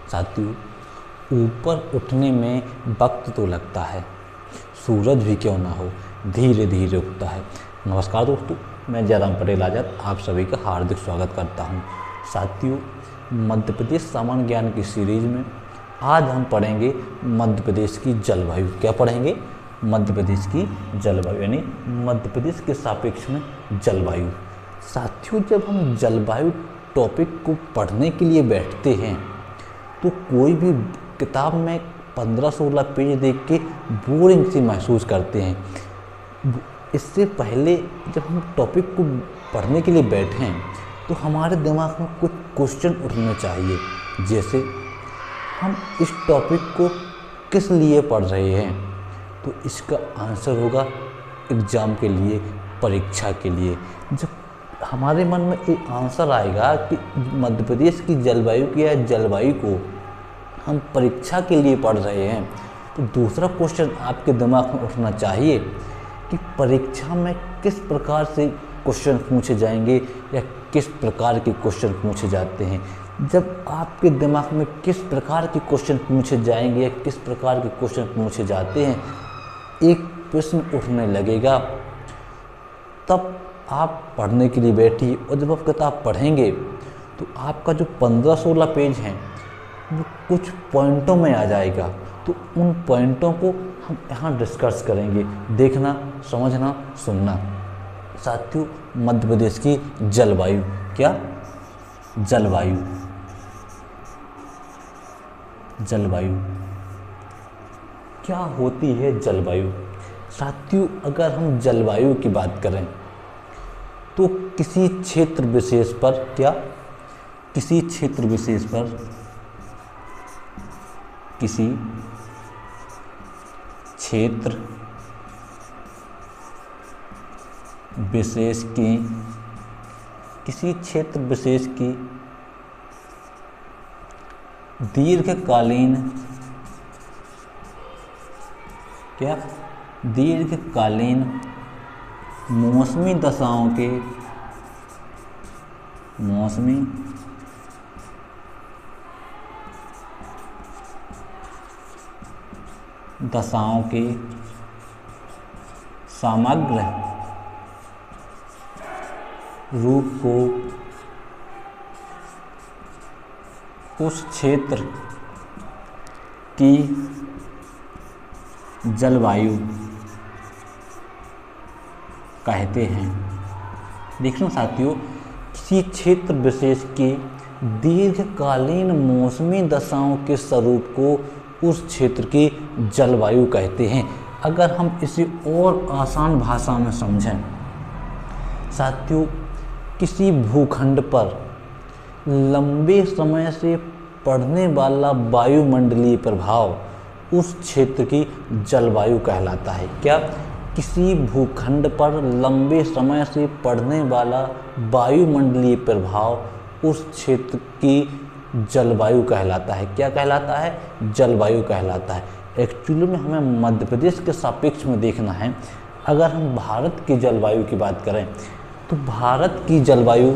साथियों, ऊपर उठने में वक्त तो लगता है, सूरज भी क्यों ना हो धीरे धीरे उगता है। नमस्कार दोस्तों, मैं जयराम पटेल आजाद आप सभी का हार्दिक स्वागत करता हूं। साथियों, मध्य प्रदेश सामान्य ज्ञान की सीरीज में आज हम पढ़ेंगे मध्य प्रदेश की जलवायु। क्या पढ़ेंगे? मध्य प्रदेश की जलवायु, यानी मध्य प्रदेश के सापेक्ष में जलवायु। साथियों, जब हम जलवायु टॉपिक को पढ़ने के लिए बैठते हैं तो कोई भी किताब में 15-16 पेज देख के बोरिंग सी महसूस करते हैं। इससे पहले जब हम टॉपिक को पढ़ने के लिए बैठें तो हमारे दिमाग में कुछ क्वेश्चन उठने चाहिए, जैसे हम इस टॉपिक को किस लिए पढ़ रहे हैं। तो इसका आंसर होगा एग्ज़ाम के लिए, परीक्षा के लिए। जब हमारे मन में एक आंसर आएगा कि मध्य प्रदेश की जलवायु की या जलवायु को हम परीक्षा के लिए पढ़ रहे हैं, तो दूसरा क्वेश्चन आपके दिमाग में उठना चाहिए कि परीक्षा में किस प्रकार से क्वेश्चन पूछे जाएंगे या किस प्रकार के क्वेश्चन पूछे जाते हैं। जब आपके दिमाग में किस प्रकार के क्वेश्चन पूछे जाएंगे या किस प्रकार के क्वेश्चन पूछे जाते हैं, एक प्रश्न उठने लगेगा, तब आप पढ़ने के लिए बैठिए। और जब आप किताब पढ़ेंगे तो आपका जो 15-16 पेज हैं वो कुछ पॉइंटों में आ जाएगा। तो उन पॉइंटों को हम यहाँ डिस्कस करेंगे, देखना, समझना, सुनना। साथियों, मध्य प्रदेश की जलवायु, क्या जलवायु, जलवायु क्या होती है जलवायु? साथियों, अगर हम जलवायु की बात करें तो किसी क्षेत्र विशेष पर, क्या किसी क्षेत्र विशेष पर, किसी क्षेत्र विशेष की, किसी क्षेत्र विशेष की दीर्घकालीन, क्या दीर्घकालीन मौसमी दशाओं के, मौसमी दशाओं के समग्र रूप को उस क्षेत्र की जलवायु कहते हैं। देखना साथियों, किसी क्षेत्र विशेष की दीर्घकालीन मौसमी दशाओं के स्वरूप को उस क्षेत्र की जलवायु कहते हैं। अगर हम इसे और आसान भाषा में समझें, साथियों, किसी भूखंड पर लंबे समय से पड़ने वाला वायुमंडलीय प्रभाव उस क्षेत्र की जलवायु कहलाता है। क्या? किसी भूखंड पर लंबे समय से पड़ने वाला वायुमंडलीय प्रभाव उस क्षेत्र की जलवायु कहलाता है। क्या कहलाता है? जलवायु कहलाता है। एक्चुअली में हमें मध्य प्रदेश के सापेक्ष में देखना है। अगर हम भारत की जलवायु की बात करें तो भारत की जलवायु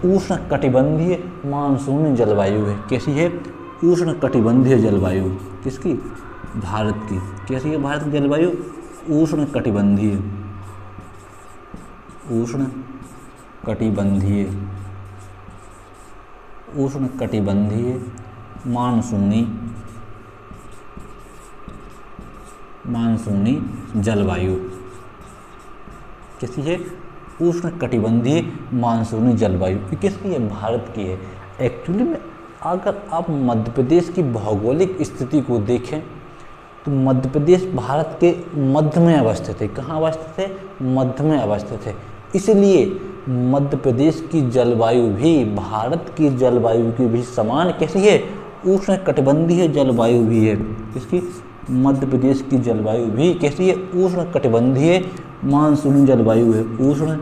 उष्ण कटिबंधीय मानसूनी जलवायु है। कैसी है? उष्ण कटिबंधीय जलवायु। किसकी? भारत की। कैसी है भारत की जलवायु? उष्ण कटिबंधीय, उष्ण कटिबंधीय, उष्ण कटिबंधीय मानसूनी, मानसूनी जलवायु। कैसी है? उष्ण कटिबंधीय मानसूनी जलवायु। किसकी है? भारत की है। एक्चुअली में अगर आप मध्य प्रदेश की भौगोलिक स्थिति को देखें तो मध्य प्रदेश भारत के मध्य में अवस्थित है। कहाँ अवस्थित है? मध्य में अवस्थित है। इसलिए मध्य प्रदेश की जलवायु भी भारत की जलवायु की भी समान कैसी है? उष्ण कटिबंधीय जलवायु भी है। इसकी मध्य प्रदेश की जलवायु भी कैसी है? उष्ण कटिबंधीय मानसूनी जलवायु है। उष्ण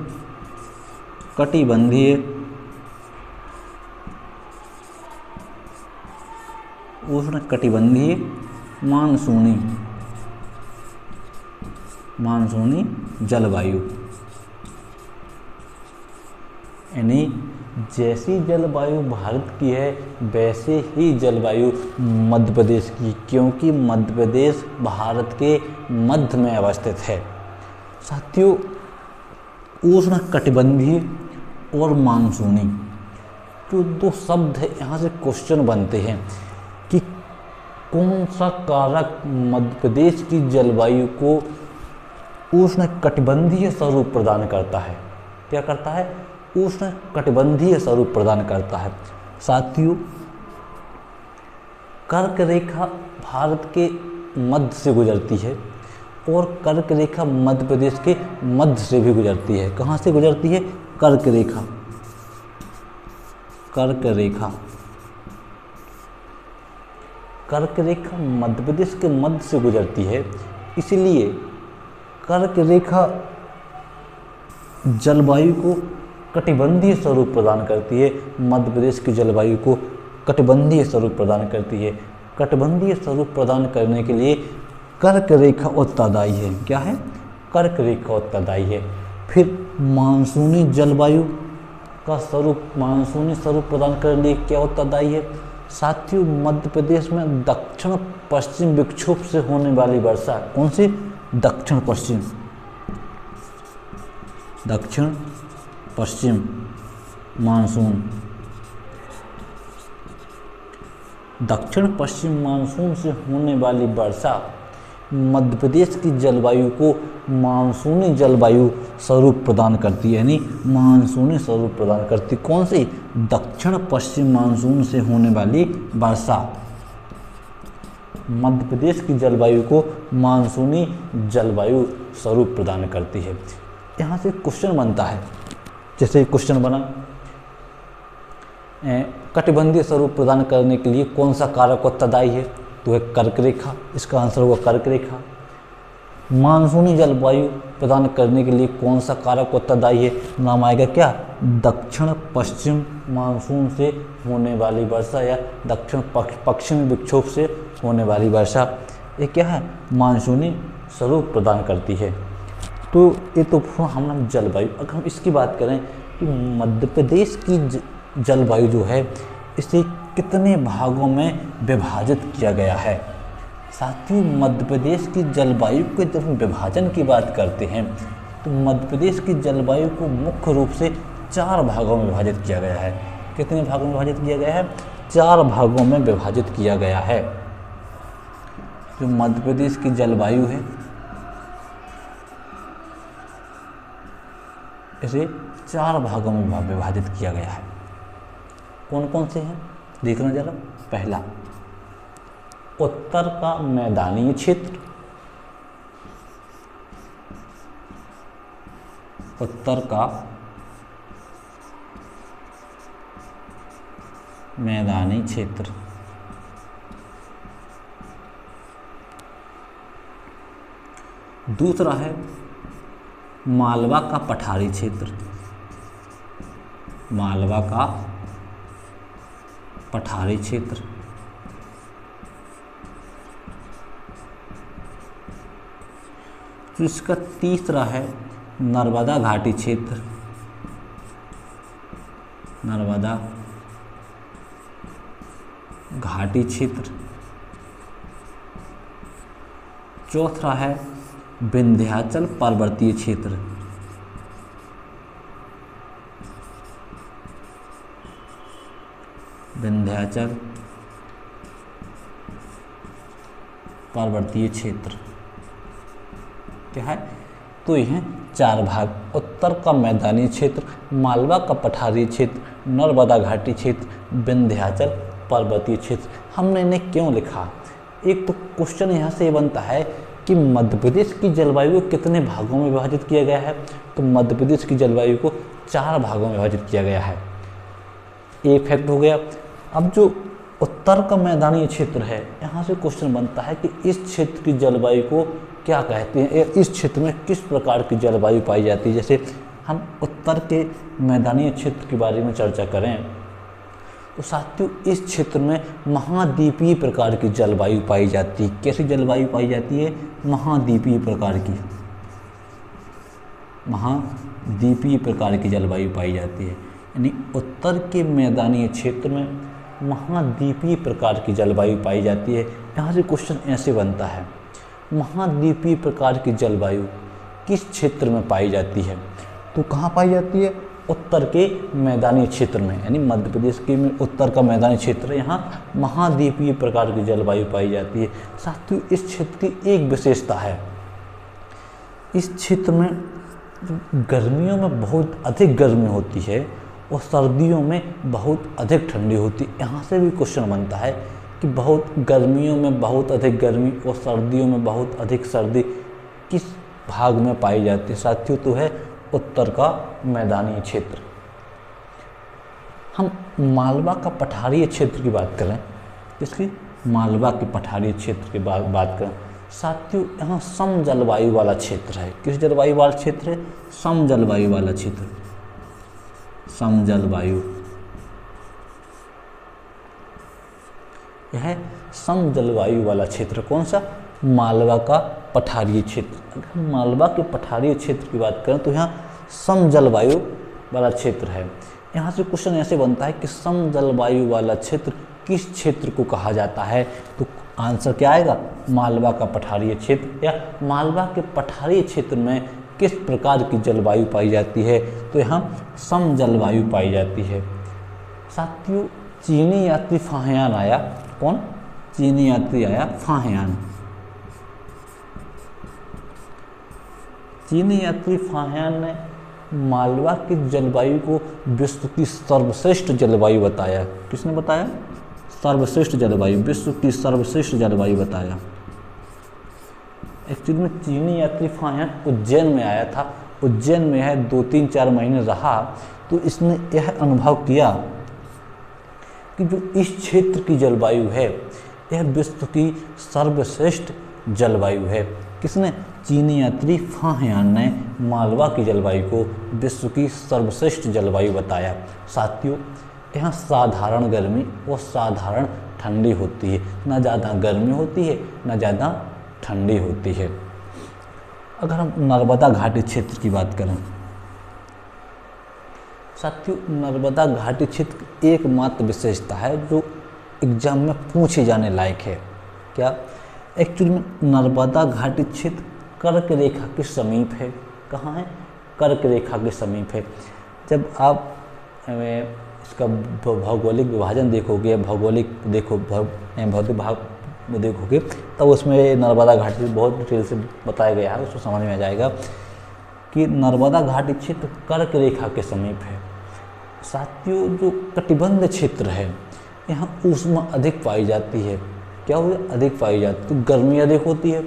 कटिबंधीय, उष्ण कटिबंधीय मानसूनी, मानसूनी जलवायु, यानी जैसी जलवायु भारत की है वैसे ही जलवायु मध्य प्रदेश की, क्योंकि मध्य प्रदेश भारत के मध्य में अवस्थित है। साथियों, उष्णकटिबंधीय और मानसूनी जो दो शब्द है, यहाँ से क्वेश्चन बनते हैं कि कौन सा कारक मध्य प्रदेश की जलवायु को उष्णकटिबंधीय स्वरूप प्रदान करता है। क्या करता है? उष्णकटिबंधीय स्वरूप प्रदान करता है। साथियों, कर्क रेखा भारत के मध्य से गुजरती है और कर्क रेखा मध्य प्रदेश के मध्य से भी गुजरती है। कहाँ से गुजरती है? कर्क रेखा। कर्क रेखा कर्क रेखा मध्य प्रदेश के मध्य से गुजरती है, इसलिए कर्क रेखा जलवायु को कटिबंधीय स्वरूप प्रदान करती है। मध्य प्रदेश की जलवायु को कटिबंधीय स्वरूप प्रदान करती है। कटिबंधीय स्वरूप प्रदान करने के लिए कर्क रेखा उत्तरदायी है। क्या है? कर्क रेखा उत्तरदायी है। फिर मानसूनी जलवायु का स्वरूप, मानसूनी स्वरूप प्रदान करने के लिए क्या उत्तरदायी है? साथियों, मध्य प्रदेश में दक्षिण पश्चिम विक्षोभ से होने वाली वर्षा, कौन सी? दक्षिण पश्चिम, दक्षिण पश्चिम मानसून। दक्षिण पश्चिम मानसून से होने वाली वर्षा मध्य प्रदेश की जलवायु को मानसूनी जलवायु स्वरूप प्रदान करती है, यानी मानसूनी स्वरूप प्रदान करती। कौन सी? दक्षिण पश्चिम मानसून से होने वाली वर्षा मध्य प्रदेश की जलवायु को मानसूनी जलवायु स्वरूप प्रदान करती है। यहाँ से क्वेश्चन बनता है, जैसे क्वेश्चन बना कटिबंधीय स्वरूप प्रदान करने के लिए कौन सा कारक उत्तरदायी है? तो है कर्क रेखा। इसका आंसर होगा कर्क रेखा। मानसूनी जलवायु प्रदान करने के लिए कौन सा कारक उत्तरदायी है? नाम आएगा क्या? दक्षिण पश्चिम मानसून से होने वाली वर्षा या दक्षिण पश्चिमी विक्षोभ से होने वाली वर्षा, ये क्या है? मानसूनी स्वरूप प्रदान करती है। तो ये तो हम जलवायु। अगर हम इसकी बात करें कि मध्य प्रदेश की जलवायु जो है इसे कितने भागों में विभाजित किया गया है? साथियों, मध्य प्रदेश की जलवायु के जब हम विभाजन की बात करते हैं तो मध्य प्रदेश की जलवायु को मुख्य रूप से 4 भागों में विभाजित किया गया है। कितने भागों में विभाजित किया गया है? 4 भागों में विभाजित किया गया है। जो मध्य प्रदेश की जलवायु है इसे 4 भागों में विभाजित किया गया है। कौन कौन से हैं देखना जरा। पहला, उत्तर का मैदानी क्षेत्र, उत्तर का मैदानी क्षेत्र। दूसरा है मालवा का पठारी क्षेत्र, मालवा का पठारी क्षेत्र। तो इसका तीसरा है नर्मदा घाटी क्षेत्र, नर्मदा घाटी क्षेत्र। चौथा है विंध्याचल पर्वतीय क्षेत्र, विंध्याचल पर्वतीय क्षेत्र। क्या है? तो यह 4 भाग, उत्तर का मैदानी क्षेत्र, मालवा का पठारी क्षेत्र, नर्मदा घाटी क्षेत्र, विंध्याचल पर्वतीय क्षेत्र। हमने इन्हें क्यों लिखा? एक तो क्वेश्चन यहाँ से बनता है कि मध्य प्रदेश की जलवायु को कितने भागों में विभाजित किया गया है? तो मध्य प्रदेश की जलवायु को 4 भागों में विभाजित किया गया है। ये फैक्ट हो गया। अब जो उत्तर का मैदानी क्षेत्र है, यहाँ से क्वेश्चन बनता है कि इस क्षेत्र की जलवायु को क्या कहते हैं, इस क्षेत्र में किस प्रकार की जलवायु पाई जाती है। जैसे हम उत्तर के मैदानी क्षेत्र के बारे में चर्चा करें तो साथियों इस क्षेत्र में महाद्वीपीय प्रकार की जलवायु पाई जाती है। कैसी जलवायु पाई जाती है? महाद्वीपीय प्रकार की, महाद्वीपीय प्रकार की जलवायु पाई जाती है। यानी उत्तर के मैदानी क्षेत्र में महाद्वीपीय प्रकार की जलवायु पाई जाती है। यहाँ से क्वेश्चन ऐसे बनता है, महाद्वीपीय प्रकार की जलवायु किस क्षेत्र में पाई जाती है? तो कहाँ पाई जाती है? उत्तर के मैदानी क्षेत्र में, यानी मध्य प्रदेश के में उत्तर का मैदानी क्षेत्र, यहाँ महाद्वीपीय प्रकार की जलवायु पाई जाती है। साथियों, इस क्षेत्र की एक विशेषता है, इस क्षेत्र में गर्मियों में बहुत अधिक गर्मी होती है और सर्दियों में बहुत अधिक ठंडी होती है। यहाँ से भी क्वेश्चन बनता है कि बहुत गर्मियों में बहुत अधिक गर्मी और सर्दियों में बहुत अधिक सर्दी किस भाग में पाई जाती है? साथियों, तो है उत्तर का मैदानी क्षेत्र। हम मालवा का पठारीय क्षेत्र की बात करें, इसकी मालवा के पठारीय क्षेत्र की बात करें, साथियों यहाँ सम जलवायु वाला क्षेत्र है। किस जलवायु वाला क्षेत्र है? सम जलवायु वाला क्षेत्र, सम जलवायु, यह सम जलवायु वाला क्षेत्र कौन सा? मालवा का पठारीय क्षेत्र। अगर मालवा के पठारीय क्षेत्र की बात करें तो यहाँ सम जलवायु वाला क्षेत्र है। यहाँ से क्वेश्चन ऐसे बनता है कि सम जलवायु वाला क्षेत्र किस क्षेत्र को कहा जाता है? तो आंसर क्या आएगा? मालवा का पठारीय क्षेत्र। या मालवा के पठारीय क्षेत्र में किस प्रकार की जलवायु पाई जाती है? तो यहाँ सम जलवायु पाई जाती है। साथियों, चीनी यात्री फाहियान आया, कौन? चीनी यात्री आया फाहियान। चीनी यात्री फाहियान ने मालवा की जलवायु को विश्व की सर्वश्रेष्ठ जलवायु बताया। किसने बताया? सर्वश्रेष्ठ जलवायु, विश्व की सर्वश्रेष्ठ जलवायु बताया। एक्चुअली में चीनी यात्री फाहियान उज्जैन में आया था, उज्जैन में है 2-3-4 महीने रहा, तो इसने यह अनुभव किया कि जो इस क्षेत्र की जलवायु है यह विश्व की सर्वश्रेष्ठ जलवायु है। किसने? चीनी यात्री फाहियान ने मालवा की जलवायु को विश्व की सर्वश्रेष्ठ जलवायु बताया। साथियों, यहाँ साधारण गर्मी और साधारण ठंडी होती है, ना ज़्यादा गर्मी होती है ना ज़्यादा ठंडी होती है। अगर हम नर्मदा घाटी क्षेत्र की बात करें, साथियों नर्मदा घाटी क्षेत्र की एकमात्र विशेषता है जो एग्जाम में पूछे जाने लायक है। क्या? एक्चुअली में नर्मदा घाटी क्षेत्र कर्क रेखा के समीप है। कहाँ है? कर्क रेखा के समीप है। जब आप इसका भौगोलिक विभाजन देखोगे, भौगोलिक भौतिक भाग में देखोगे, तब उसमें नर्मदा घाटी बहुत डिटेल से बताया गया है, उसको समझ में आ जाएगा कि नर्मदा घाटी क्षेत्र कर्क रेखा के समीप है। साथियों, जो कटिबंध क्षेत्र है यहाँ ऊष्मा अधिक पाई जाती है। क्या हुआ? अधिक पाई जाती है, तो गर्मी अधिक होती है।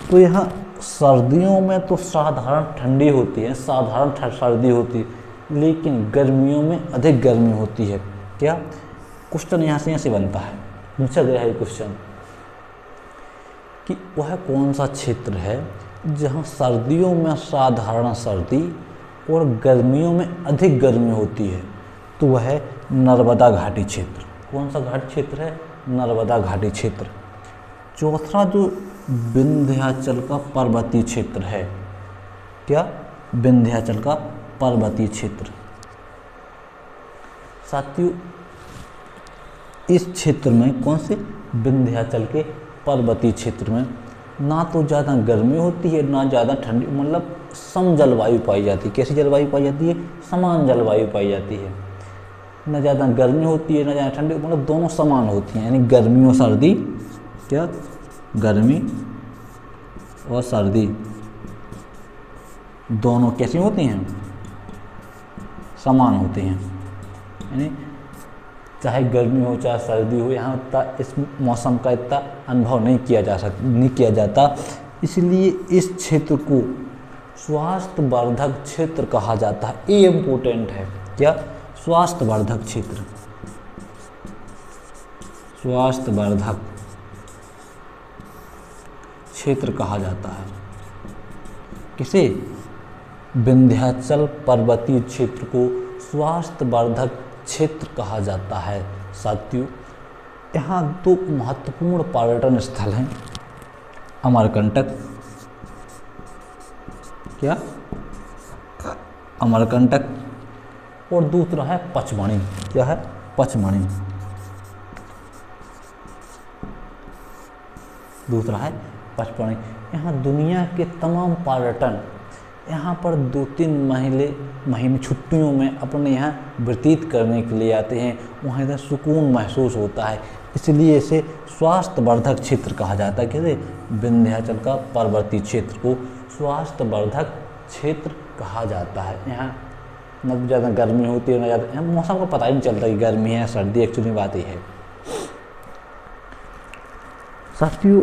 तो यहाँ सर्दियों में तो साधारण ठंडी होती है, साधारण सर्दी होती है, लेकिन गर्मियों में अधिक गर्मी होती है। क्या? क्वेश्चन यहाँ से बनता है, पूछा गया है क्वेश्चन कि वह कौन सा क्षेत्र है जहाँ सर्दियों में साधारण सर्दी और गर्मियों में अधिक गर्मी होती है? तो वह है नर्मदा घाटी क्षेत्र। कौन सा घाटी क्षेत्र है? नर्मदा घाटी क्षेत्र। चौथा जो विंध्याचल का पर्वतीय क्षेत्र है। क्या? विंध्याचल का पर्वतीय क्षेत्र। साथियों, इस क्षेत्र में कौन से? विंध्याचल के पर्वतीय क्षेत्र में ना तो ज़्यादा गर्मी होती है ना ज़्यादा ठंडी, मतलब सम जलवायु पाई जाती है। कैसी जलवायु पाई जाती है? समान जलवायु पाई जाती है। ना ज़्यादा गर्मी होती है ना ज़्यादा ठंडी, मतलब दोनों समान होती हैं, यानी गर्मी और सर्दी। क्या? गर्मी और सर्दी दोनों कैसी होती हैं? समान होती हैं, यानी चाहे गर्मी हो चाहे सर्दी हो, यहाँ उतना इस मौसम का इतना अनुभव नहीं किया जाता। इसलिए इस क्षेत्र को स्वास्थ्यवर्धक क्षेत्र कहा जाता है। ये इम्पोर्टेंट है। क्या? स्वास्थ्यवर्धक क्षेत्र, स्वास्थ्यवर्धक क्षेत्र कहा जाता है। किसे? विंध्याचल पर्वतीय क्षेत्र को स्वास्थ्यवर्धक क्षेत्र कहा जाता है। साथियों, यहाँ दो महत्वपूर्ण पर्यटन स्थल हैं। अमरकंटक, क्या? अमरकंटक और दूसरा है पचमढ़ी। क्या है? पचमढ़ी। दूसरा है पचमढ़ी। यहाँ दुनिया के तमाम पर्यटन यहाँ पर 2-3 महीने छुट्टियों में अपने यहाँ व्यतीत करने के लिए आते हैं। वहाँ इधर सुकून महसूस होता है, इसलिए इसे स्वास्थ्यवर्धक क्षेत्र कहा जाता है। कैसे? विंध्याचल का पर्वतीय क्षेत्र को स्वास्थ्यवर्धक क्षेत्र कहा जाता है। यहाँ न ज़्यादा गर्मी होती है, न ज़्यादा, यहाँ मौसम का पता ही नहीं चलता कि गर्मी है सर्दी, एक्चुअली बात ही है। साथियों,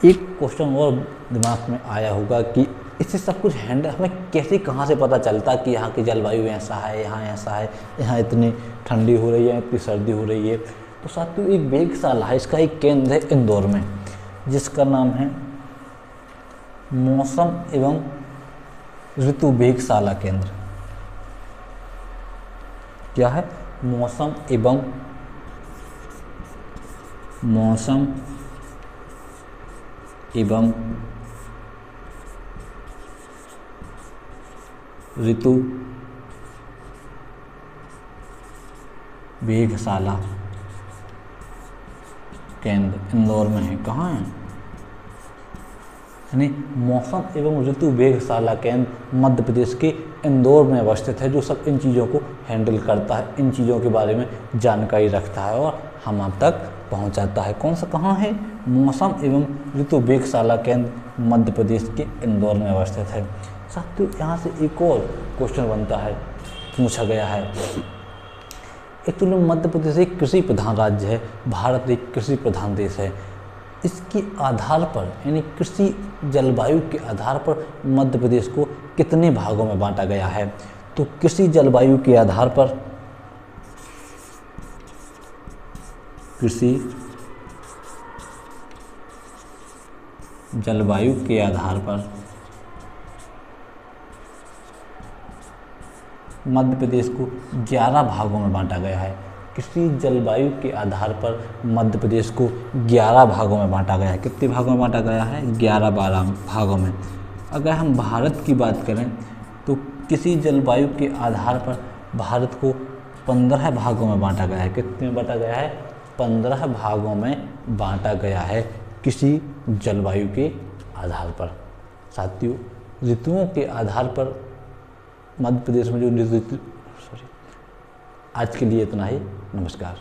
एक क्वेश्चन और दिमाग में आया होगा कि इससे सब कुछ हैंडल हमें कैसे, कहाँ से पता चलता कि यहाँ की जलवायु ऐसा है, यहाँ ऐसा है, यहाँ इतनी ठंडी हो रही है, इतनी सर्दी हो रही है। तो साथियों, एक वेधशाला है, इसका एक केंद्र है इंदौर में, जिसका नाम है मौसम एवं ऋतु वेधशाला केंद्र। क्या है? मौसम एवं ऋतु वेधशाला केंद्र इंदौर में है। कहाँ है? यानी मौसम एवं ऋतु वेधशाला केंद्र मध्य प्रदेश के इंदौर में अवस्थित है, जो सब इन चीज़ों को हैंडल करता है, इन चीज़ों के बारे में जानकारी रखता है और हम आप तक पहुंचाता है। कौन सा, कहाँ है? मौसम एवं ऋतु वेधशाला केंद्र मध्य प्रदेश के इंदौर में अवस्थित है। साथियों, यहाँ से एक और क्वेश्चन बनता है, पूछा गया है। एक्चुअली मध्य प्रदेश एक कृषि प्रधान राज्य है, भारत एक कृषि प्रधान देश है। इसके आधार पर, यानी कृषि जलवायु के आधार पर मध्य प्रदेश को कितने भागों में बांटा गया है? तो कृषि जलवायु के आधार पर, कृषि जलवायु के आधार पर मध्य प्रदेश को 11 भागों में बांटा गया है। कृषि जलवायु के आधार पर मध्य प्रदेश को 11 भागों में बांटा गया है। कितने भागों में बांटा गया है? 11-12 भागों में। अगर हम भारत की बात करें तो कृषि जलवायु के आधार पर भारत को 15 भागों में बांटा गया है। कितने में बांटा गया है? 15 भागों में बांटा गया है कृषि जलवायु के आधार पर। साथियों, ऋतुओं के आधार पर मध्य प्रदेश में जो आज के लिए इतना ही। नमस्कार।